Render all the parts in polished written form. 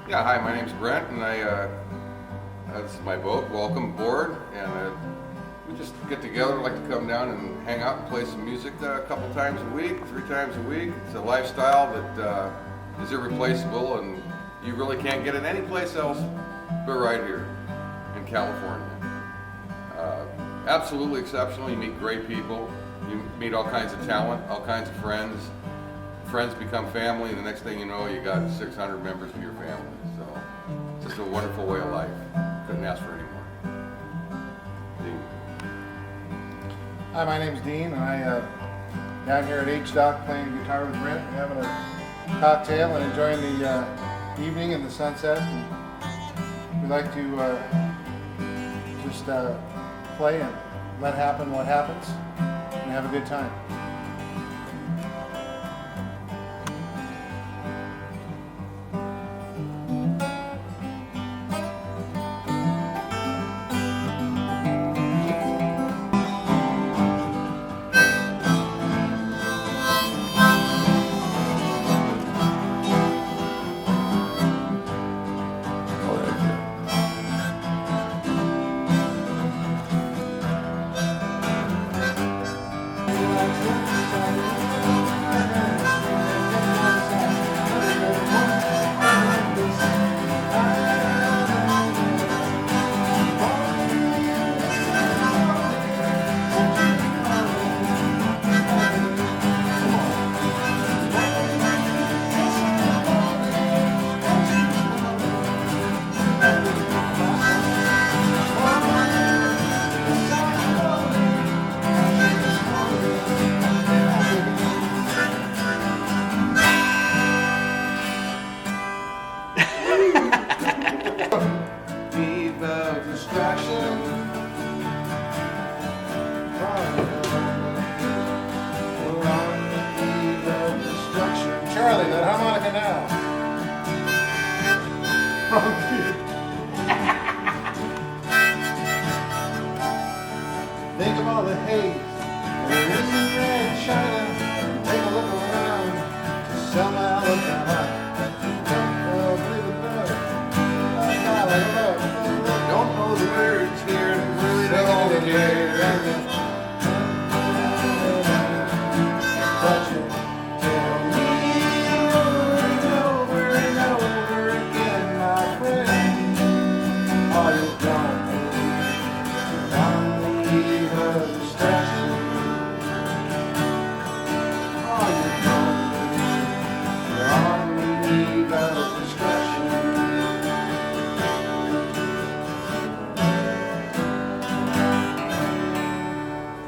Yeah, hi, my name's Brent, and this is my boat. Welcome aboard, and we just get together, like to come down and hang out and play some music a couple times a week, 3 times a week. It's a lifestyle that is irreplaceable, and you really can't get it anyplace else but right here in California. Absolutely exceptional. You meet great people, you meet all kinds of talent, all kinds of friends. Friends become family, and the next thing you know, you got 600 members of your family. So it's just a wonderful way of life. Couldn't ask for any more. Dean. Hi, my name's Dean, and I down here at H-Dock playing guitar with Brent. We're having a cocktail and enjoying the evening and the sunset. And we like to just play and let happen what happens and have a good time. Charlie, that harmonica now. Think of all the haze. There isn't red China. Take a look around. Selma, Alabama. Don't believe it, Don't know the words here, and really don't care. Touch it. Tell me over and over again, my friend. All you don't leave a distraction. All you don't leave a distraction.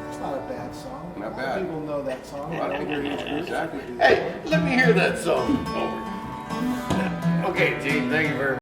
It's not a bad song. Not A lot bad. of people know that song. Exactly. Hey, let me hear that song. Okay, Gene, thank you very much.